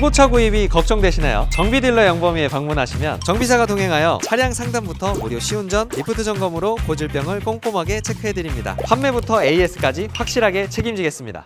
중고차 구입이 걱정되시나요? 정비딜러 영범이에 방문하시면 정비사가 동행하여 차량 상담부터 무료 시운전, 리프트 점검으로 고질병을 꼼꼼하게 체크해드립니다. 판매부터 AS까지 확실하게 책임지겠습니다.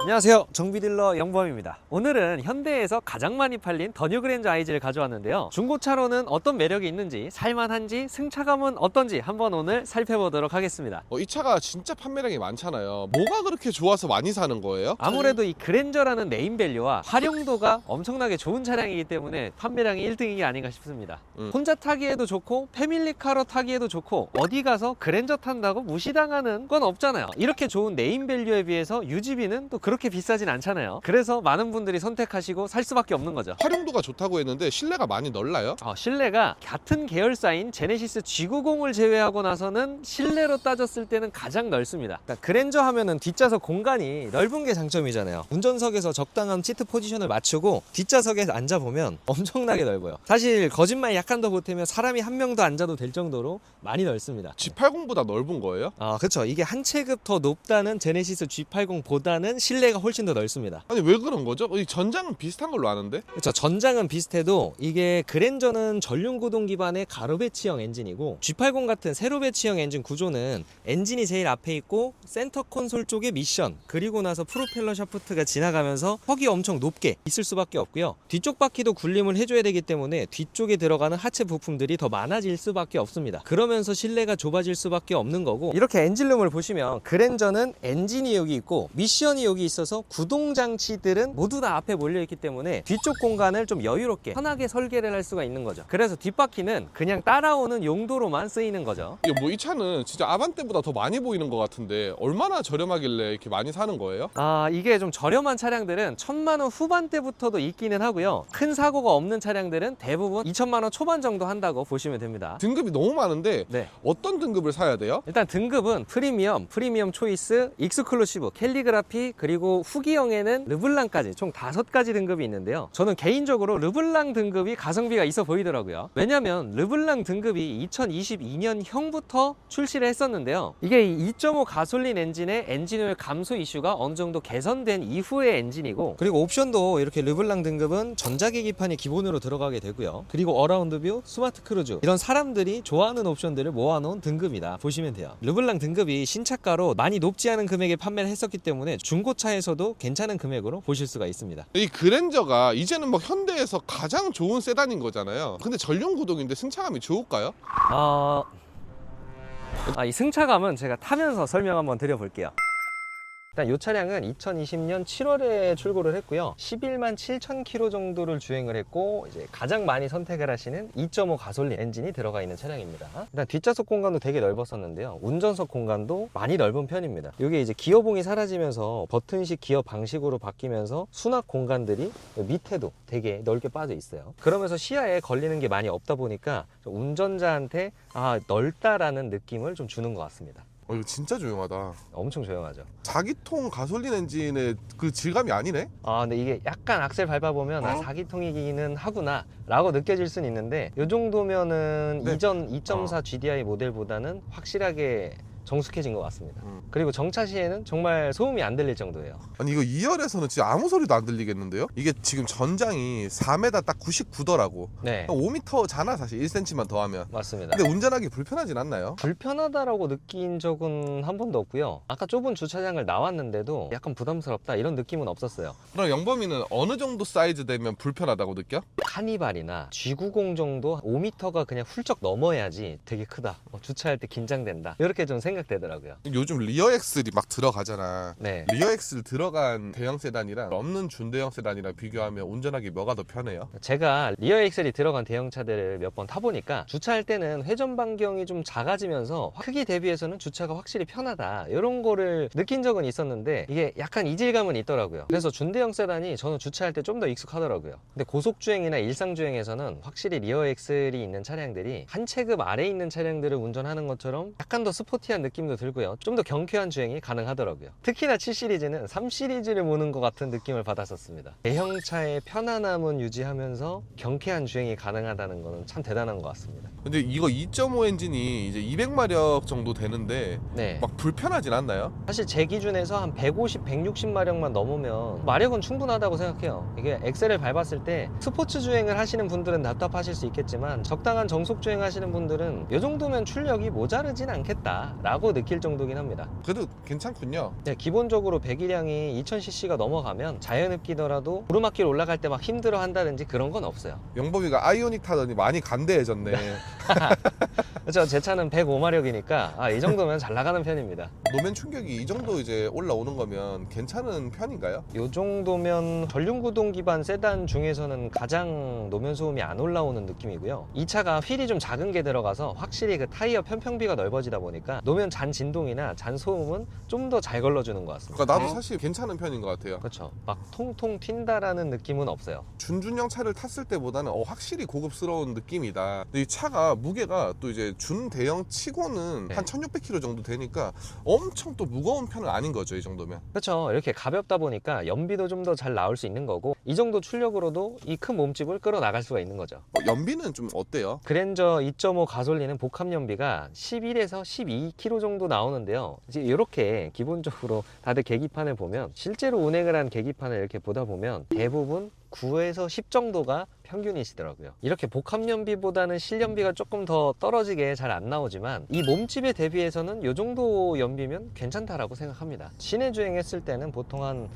안녕하세요, 정비딜러 영범입니다. 오늘은 현대에서 가장 많이 팔린 더 뉴 그랜저 IG를 가져왔는데요, 중고차로는 어떤 매력이 있는지, 살만한지, 승차감은 어떤지 한번 오늘 살펴보도록 하겠습니다. 이 차가 진짜 판매량이 많잖아요. 뭐가 그렇게 좋아서 많이 사는 거예요? 아무래도 이 그랜저라는 네임밸류와 활용도가 엄청나게 좋은 차량이기 때문에 판매량이 1등이 아닌가 싶습니다. 혼자 타기에도 좋고 패밀리카로 타기에도 좋고, 어디 가서 그랜저 탄다고 무시당하는 건 없잖아요. 이렇게 좋은 네임밸류에 비해서 유지비는 또 그렇게 비싸진 않잖아요. 그래서 많은 분들이 선택하시고 살 수밖에 없는 거죠. 활용도가 좋다고 했는데 실내가 많이 넓나요? 실내가 같은 계열사인 제네시스 G90을 제외하고 나서는 실내로 따졌을 때는 가장 넓습니다. 그러니까 그랜저 하면은 뒷좌석 공간이 넓은 게 장점이잖아요. 운전석에서 적당한 시트 포지션을 맞추고 뒷좌석에 앉아보면 엄청나게 넓어요. 사실 거짓말 약간 더 보태면 사람이 한 명 더 앉아도 될 정도로 많이 넓습니다. G80보다 넓은 거예요? 그렇죠. 이게 한 체급 더 높다는 제네시스 G80보다는 실내가 훨씬 더 넓습니다. 아니 왜 그런 거죠? 이 전장은 비슷한 걸로 아는데? 그렇죠. 전장은 비슷해도 이게 그랜저는 전륜 구동 기반의 가로 배치형 엔진이고, G80 같은 세로 배치형 엔진 구조는 엔진이 제일 앞에 있고 센터 콘솔 쪽에 미션, 그리고 나서 프로펠러 샤프트가 지나가면서 턱이 엄청 높게 있을 수밖에 없고요. 뒤쪽 바퀴도 굴림을 해줘야 되기 때문에 뒤쪽에 들어가는 하체 부품들이 더 많아질 수밖에 없습니다. 그러면서 실내가 좁아질 수밖에 없는 거고, 이렇게 엔진룸을 보시면 그랜저는 엔진이 여기 있고 미션이 여기 있어서 구동 장치들은 모두 다 앞에 몰려 있기 때문에 뒤쪽 공간을 좀 여유롭게 편하게 설계를 할 수가 있는 거죠. 그래서 뒷바퀴는 그냥 따라오는 용도로만 쓰이는 거죠. 이게 이 차는 진짜 아반떼보다 더 많이 보이는 것 같은데 얼마나 저렴하길래 이렇게 많이 사는 거예요? 이게 좀 저렴한 차량들은 1000만 원 후반대부터도 있기는 하고요. 큰 사고가 없는 차량들은 대부분 2000만 원 초반 정도 한다고 보시면 됩니다. 등급이 너무 많은데 네. 어떤 등급을 사야 돼요? 일단 등급은 프리미엄 초이스, 익스클루시브, 캘리그라피, 그리고 후기형에는 르블랑까지 총 5가지 등급이 있는데요. 저는 개인적으로 르블랑 등급이 가성비가 있어 보이더라고요. 왜냐면 르블랑 등급이 2022년형부터 출시를 했었는데요. 이게 2.5 가솔린 엔진의 엔진오일 감소 이슈가 어느 정도 개선된 이후의 엔진이고, 그리고 옵션도 이렇게 르블랑 등급은 전자계기판이 기본으로 들어가게 되고요. 그리고 어라운드 뷰, 스마트 크루즈, 이런 사람들이 좋아하는 옵션들을 모아놓은 등급이다 보시면 돼요. 르블랑 등급이 신차가로 많이 높지 않은 금액에 판매를 했었기 때문에 중고차에서도 괜찮은 금액으로 보실 수가 있습니다. 이 그랜저가 이제는 뭐 현대에서 가장 좋은 세단인 거잖아요. 근데 전륜 구동인데 승차감이 좋을까요? 이 승차감은 제가 타면서 설명 한번 드려볼게요. 일단 이 차량은 2020년 7월에 출고를 했고요. 11만 7천 킬로 정도를 주행을 했고, 이제 가장 많이 선택을 하시는 2.5 가솔린 엔진이 들어가 있는 차량입니다. 일단 뒷좌석 공간도 되게 넓었었는데요. 운전석 공간도 많이 넓은 편입니다. 이게 이제 기어봉이 사라지면서 버튼식 기어 방식으로 바뀌면서 수납 공간들이 밑에도 되게 넓게 빠져 있어요. 그러면서 시야에 걸리는 게 많이 없다 보니까 운전자한테 넓다라는 느낌을 좀 주는 것 같습니다. 이거 진짜 조용하다. 엄청 조용하죠. 4기통 가솔린 엔진의 그 질감이 아니네? 근데 이게 약간 악셀 밟아보면 4기통이기는 하구나 라고 느껴질 수는 있는데, 이 정도면은 네. 이전 2.4 GDI 모델보다는 확실하게 정숙해진 것 같습니다. 그리고 정차 시에는 정말 소음이 안 들릴 정도예요. 아니 이거 2열에서는 진짜 아무 소리도 안 들리겠는데요? 이게 지금 전장이 4m 딱 99도라고. 네, 5m잖아 사실 1cm만 더하면. 맞습니다. 근데 운전하기 불편하진 않나요? 불편하다라고 느낀 적은 한 번도 없고요. 아까 좁은 주차장을 나왔는데도 약간 부담스럽다 이런 느낌은 없었어요. 그럼 영범이는 어느 정도 사이즈 되면 불편하다고 느껴? 카니발이나 G90 정도 5m가 그냥 훌쩍 넘어야지 되게 크다, 주차할 때 긴장된다, 이렇게 좀 생각되더라고요. 요즘 리어 엑셀이 막 들어가잖아. 네. 리어 엑셀 들어간 대형 세단이랑 없는 준대형 세단이랑 비교하면 운전하기 뭐가 더 편해요? 제가 리어 엑셀이 들어간 대형차들을 몇 번 타보니까 주차할 때는 회전 반경이 좀 작아지면서 크기 대비해서는 주차가 확실히 편하다, 이런 거를 느낀 적은 있었는데 이게 약간 이질감은 있더라고요. 그래서 준대형 세단이 저는 주차할 때 좀 더 익숙하더라고요. 근데 고속주행이나 일상주행에서는 확실히 리어 엑셀이 있는 차량들이 한 체급 아래에 있는 차량들을 운전하는 것처럼 약간 더 스포티한 느낌도 들고요. 좀 더 경쾌한 주행이 가능하더라고요. 특히나 7 시리즈는 3 시리즈를 모는 것 같은 느낌을 받았었습니다. 대형차의 편안함은 유지하면서 경쾌한 주행이 가능하다는 것은 참 대단한 것 같습니다. 근데 이거 2.5 엔진이 이제 200마력 정도 되는데 네. 막 불편하진 않나요? 사실 제 기준에서 한 150, 160마력만 넘으면 마력은 충분하다고 생각해요. 이게 엑셀을 밟았을 때 스포츠 주행을 하시는 분들은 답답하실 수 있겠지만 적당한 정속 주행 하시는 분들은 이 정도면 출력이 모자르진 않겠다라고 느낄 정도긴 합니다. 그래도 괜찮군요. 네, 기본적으로 배기량이 2000cc가 넘어가면 자연흡기더라도 오르막길 올라갈 때 막 힘들어 한다든지 그런 건 없어요. 영범이가 아이오닉 타더니 많이 간대해졌네. 그렇죠. 제 차는 105마력이니까 이 정도면 잘 나가는 편입니다. 노면 충격이 이 정도 이제 올라오는 거면 괜찮은 편인가요? 이 정도면 전륜구동 기반 세단 중에서는 가장 노면 소음이 안 올라오는 느낌이고요. 이 차가 휠이 좀 작은 게 들어가서 확실히 그 타이어 편평비가 넓어지다 보니까 노면 잔 진동이나 잔 소음은 좀 더 잘 걸러주는 것 같습니다. 그러니까 나도 사실 괜찮은 편인 것 같아요. 그렇죠. 막 통통 튄다라는 느낌은 없어요. 준준형 차를 탔을 때보다는 확실히 고급스러운 느낌이다. 근데 이 차가 무게가 또 이제 준대형 치고는 네. 한 1600kg 정도 되니까 엄청 또 무거운 편은 아닌 거죠, 이 정도면. 그렇죠. 이렇게 가볍다 보니까 연비도 좀 더 잘 나올 수 있는 거고 이 정도 출력으로도 이 큰 몸집을 끌어 나갈 수가 있는 거죠. 연비는 좀 어때요? 그랜저 2.5 가솔린은 복합 연비가 11에서 12km 정도 나오는데요. 이제 이렇게 기본적으로 다들 계기판을 보면 실제로 운행을 한 계기판을 이렇게 보다 보면 대부분 9에서 10 정도가 평균이시더라고요. 이렇게 복합 연비보다는 실연비가 조금 더 떨어지게 잘 안 나오지만 이 몸집에 대비해서는 이 정도 연비면 괜찮다라고 생각합니다. 시내 주행했을 때는 보통 한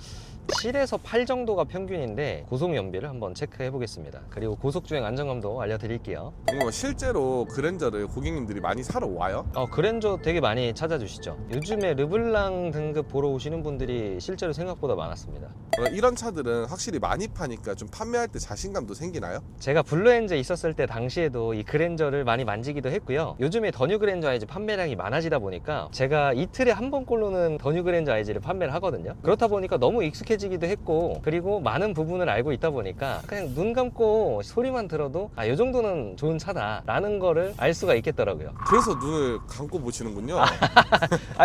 7에서 8 정도가 평균인데 고속 연비를 한번 체크해 보겠습니다. 그리고 고속 주행 안정감도 알려드릴게요. 그럼 실제로 그랜저를 고객님들이 많이 사러 와요? 그랜저 되게 많이 찾아주시죠. 요즘에 르블랑 등급 보러 오시는 분들이 실제로 생각보다 많았습니다. 이런 차들은 확실히 많이 파니까 좀 판매할 때 자신감도 생기나요? 제가 블루엔저 있었을 때 당시에도 이 그랜저를 많이 만지기도 했고요. 요즘에 더 뉴 그랜저 아이즈 판매량이 많아지다 보니까 제가 이틀에 한 번꼴로는 더 뉴 그랜저 아이즈를 판매를 하거든요. 그렇다 보니까 너무 익숙해지기도 했고 그리고 많은 부분을 알고 있다 보니까 그냥 눈 감고 소리만 들어도 이 정도는 좋은 차다 라는 거를 알 수가 있겠더라고요. 그래서 눈을 감고 보시는군요.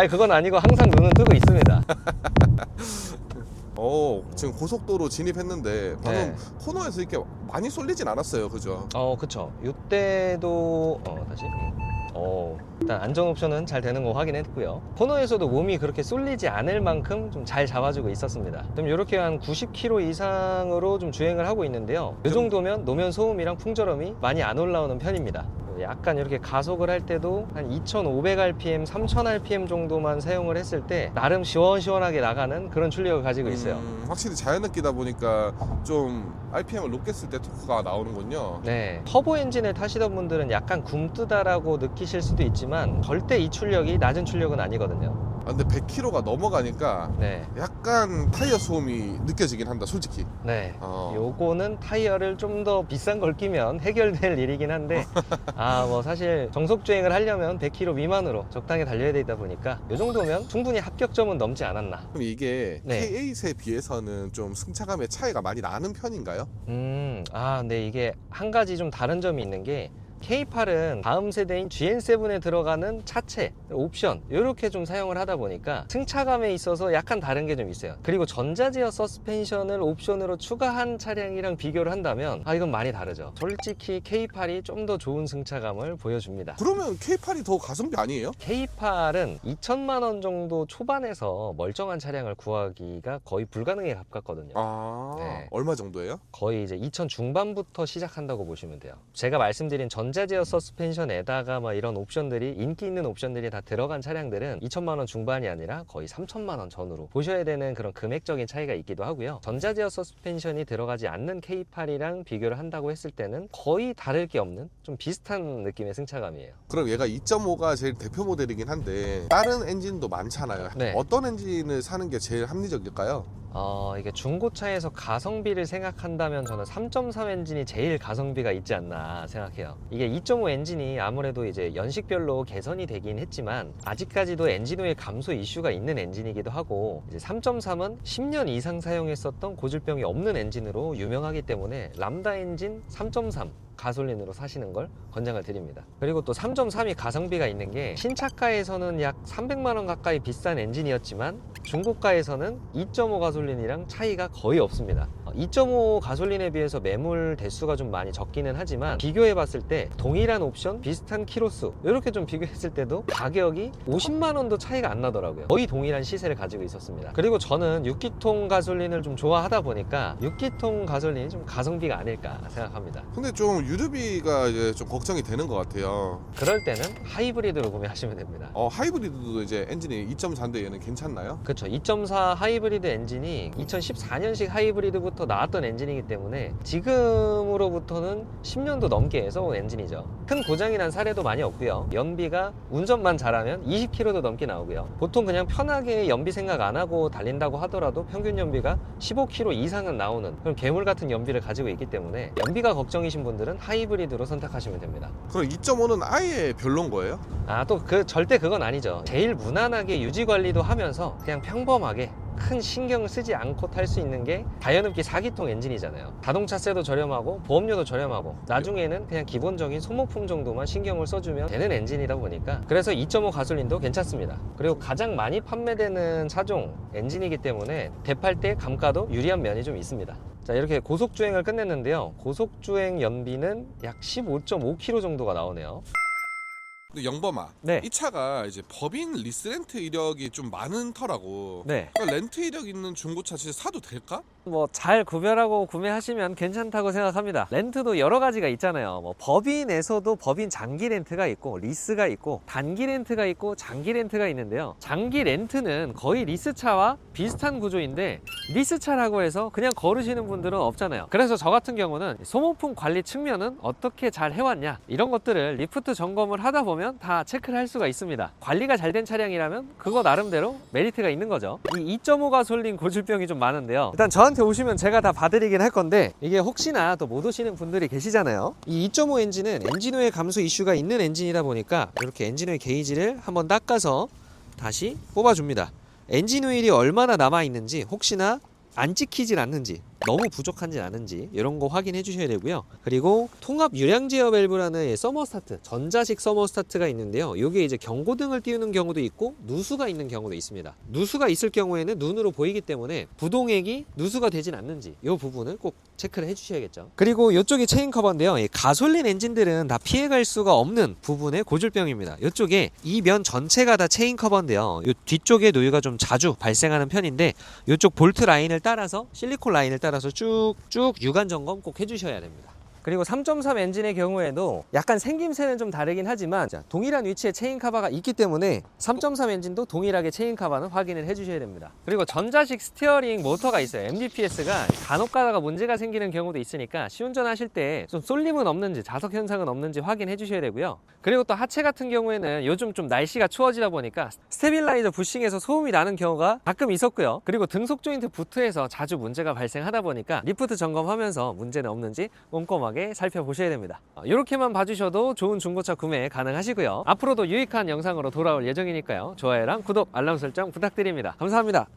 그건 아니고 항상 눈은 뜨고 있습니다. 지금 고속도로 진입했는데 방금 네. 코너에서 이렇게 많이 쏠리진 않았어요, 그죠? 그쵸. 이때도 다시 일단 안전 옵션은 잘 되는 거 확인했고요. 코너에서도 몸이 그렇게 쏠리지 않을 만큼 좀 잘 잡아주고 있었습니다. 그럼 이렇게 한 90km 이상으로 좀 주행을 하고 있는데요. 이 정도면 노면 소음이랑 풍절음이 많이 안 올라오는 편입니다. 약간 이렇게 가속을 할 때도 한 2500rpm, 3000rpm 정도만 사용을 했을 때 나름 시원시원하게 나가는 그런 출력을 가지고 있어요. 확실히 자연흡기다 보니까 좀 RPM을 높게 쓸 때 토크가 나오는군요. 네, 터보 엔진을 타시던 분들은 약간 굼뜨다라고 느끼실 수도 있지만 절대 이 출력이 낮은 출력은 아니거든요. 근데 100km가 넘어가니까 네, 약간 타이어 소음이 느껴지긴 한다, 솔직히. 네. 요거는 타이어를 좀 더 비싼 걸 끼면 해결될 일이긴 한데 사실 정속 주행을 하려면 100km 미만으로 적당히 달려야 되다 보니까 요 정도면 충분히 합격점은 넘지 않았나. 그럼 이게 네. K8에 비해서는 좀 승차감의 차이가 많이 나는 편인가요? 근데 이게 한 가지 좀 다른 점이 있는 게 K8은 다음 세대인 GN7에 들어가는 차체, 옵션 이렇게 좀 사용을 하다 보니까 승차감에 있어서 약간 다른 게 좀 있어요. 그리고 전자제어 서스펜션을 옵션으로 추가한 차량이랑 비교를 한다면 이건 많이 다르죠. 솔직히 K8이 좀 더 좋은 승차감을 보여줍니다. 그러면 K8이 더 가성비 아니에요? K8은 2천만 원 정도 초반에서 멀쩡한 차량을 구하기가 거의 불가능에 가깝거든요. 네. 얼마 정도예요? 거의 이제 2000 중반부터 시작한다고 보시면 돼요. 제가 말씀드린 전자제어 서스펜션에다가 이런 옵션들이 인기 있는 옵션들이 다 들어간 차량들은 2천만 원 중반이 아니라 거의 3천만 원 전후로 보셔야 되는 그런 금액적인 차이가 있기도 하고요. 전자제어 서스펜션이 들어가지 않는 K8이랑 비교를 한다고 했을 때는 거의 다를 게 없는 좀 비슷한 느낌의 승차감이에요. 그럼 얘가 2.5가 제일 대표 모델이긴 한데 다른 엔진도 많잖아요. 네. 어떤 엔진을 사는 게 제일 합리적일까요? 이게 중고차에서 가성비를 생각한다면 저는 3.3 엔진이 제일 가성비가 있지 않나 생각해요. 이게 2.5 엔진이 아무래도 이제 연식별로 개선이 되긴 했지만 아직까지도 엔진오일 감소 이슈가 있는 엔진이기도 하고 이제 3.3은 10년 이상 사용했었던 고질병이 없는 엔진으로 유명하기 때문에 람다 엔진 3.3 가솔린으로 사시는 걸 권장을 드립니다. 그리고 또 3.3이 가성비가 있는 게 신차가에서는 약 300만 원 가까이 비싼 엔진이었지만 중고가에서는 2.5 가솔린이랑 차이가 거의 없습니다. 2.5 가솔린에 비해서 매물 대수가 좀 많이 적기는 하지만 비교해 봤을 때 동일한 옵션 비슷한 키로수 이렇게 좀 비교했을 때도 가격이 50만 원도 차이가 안 나더라고요. 거의 동일한 시세를 가지고 있었습니다. 그리고 저는 6기통 가솔린을 좀 좋아하다 보니까 6기통 가솔린이 좀 가성비가 아닐까 생각합니다. 근데 좀 유류비가 이제 좀 걱정이 되는 것 같아요. 그럴 때는 하이브리드로 구매하시면 됩니다. 하이브리드도 이제 엔진이 2.4인데 얘는 괜찮나요? 그렇죠. 2.4 하이브리드 엔진이 2014년식 하이브리드부터 나왔던 엔진이기 때문에 지금으로부터는 10년도 넘게 써온 엔진이죠. 큰 고장이 난 사례도 많이 없고요. 연비가 운전만 잘하면 20km도 넘게 나오고요. 보통 그냥 편하게 연비 생각 안 하고 달린다고 하더라도 평균 연비가 15km 이상은 나오는 그런 괴물 같은 연비를 가지고 있기 때문에 연비가 걱정이신 분들은 하이브리드로 선택하시면 됩니다. 그럼 2.5는 아예 별론 거예요? 또 절대 그건 아니죠. 제일 무난하게 유지 관리도 하면서 그냥 평범하게 큰 신경을 쓰지 않고 탈 수 있는 게 다이어눕기 4기통 엔진이잖아요. 자동차세도 저렴하고 보험료도 저렴하고 나중에는 그냥 기본적인 소모품 정도만 신경을 써주면 되는 엔진이다 보니까 그래서 2.5 가솔린도 괜찮습니다. 그리고 가장 많이 판매되는 차종 엔진이기 때문에 대팔 때 감가도 유리한 면이 좀 있습니다. 자, 이렇게 고속주행을 끝냈는데요. 고속주행 연비는 약 15.5km 정도가 나오네요. 근데 영범아, 네. 이 차가 이제 법인 리스 렌트 이력이 좀 많은 터라고. 네. 그러니까 렌트 이력 있는 중고차 진짜 사도 될까? 잘 구별하고 구매하시면 괜찮다고 생각합니다. 렌트도 여러 가지가 있잖아요. 법인에서도 법인 장기 렌트가 있고 리스가 있고 단기 렌트가 있고 장기 렌트가 있는데요. 장기 렌트는 거의 리스차와 비슷한 구조인데 리스차라고 해서 그냥 거르시는 분들은 없잖아요. 그래서 저 같은 경우는 소모품 관리 측면은 어떻게 잘 해왔냐 이런 것들을 리프트 점검을 하다 보면 다 체크를 할 수가 있습니다. 관리가 잘 된 차량이라면 그거 나름대로 메리트가 있는 거죠. 이 2.5 가솔린 고질병이 좀 많은데요. 일단 저한테 오시면 제가 다 봐드리긴 할 건데 이게 혹시나 또 못 오시는 분들이 계시잖아요. 이 2.5 엔진은 엔진오일 감소 이슈가 있는 엔진이다 보니까 이렇게 엔진오일 게이지를 한번 닦아서 다시 뽑아줍니다. 엔진오일이 얼마나 남아있는지 혹시나 안 찍히질 않는지 너무 부족한지 않은지 이런 거 확인해 주셔야 되고요. 그리고 통합 유량 제어 밸브라는 서머스타트, 전자식 서머스타트가 있는데요. 이게 이제 경고등을 띄우는 경우도 있고 누수가 있는 경우도 있습니다. 누수가 있을 경우에는 눈으로 보이기 때문에 부동액이 누수가 되진 않는지 이 부분을 꼭 체크를 해 주셔야겠죠. 그리고 이쪽이 체인 커버인데요. 이 가솔린 엔진들은 다 피해갈 수가 없는 부분의 고질병입니다. 이쪽에 이 면 전체가 다 체인 커버인데요. 이 뒤쪽에 노유가 좀 자주 발생하는 편인데 이쪽 볼트 라인을 따라서 실리콘 라인을 따라서 쭉쭉 유관 점검 꼭 해주셔야 됩니다. 그리고 3.3 엔진의 경우에도 약간 생김새는 좀 다르긴 하지만 동일한 위치에 체인 카바가 있기 때문에 3.3 엔진도 동일하게 체인 카바는 확인을 해주셔야 됩니다. 그리고 전자식 스티어링 모터가 있어요. MDPS가 간혹 가다가 문제가 생기는 경우도 있으니까 시운전 하실 때 좀 쏠림은 없는지 자석 현상은 없는지 확인해 주셔야 되고요. 그리고 또 하체 같은 경우에는 요즘 좀 날씨가 추워지다 보니까 스테빌라이저 부싱에서 소음이 나는 경우가 가끔 있었고요. 그리고 등속 조인트 부트에서 자주 문제가 발생하다 보니까 리프트 점검하면서 문제는 없는지 꼼꼼하게 살펴보셔야 됩니다. 이렇게만 봐주셔도 좋은 중고차 구매 가능하시고요. 앞으로도 유익한 영상으로 돌아올 예정이니까요. 좋아요랑 구독, 알람 설정 부탁드립니다. 감사합니다.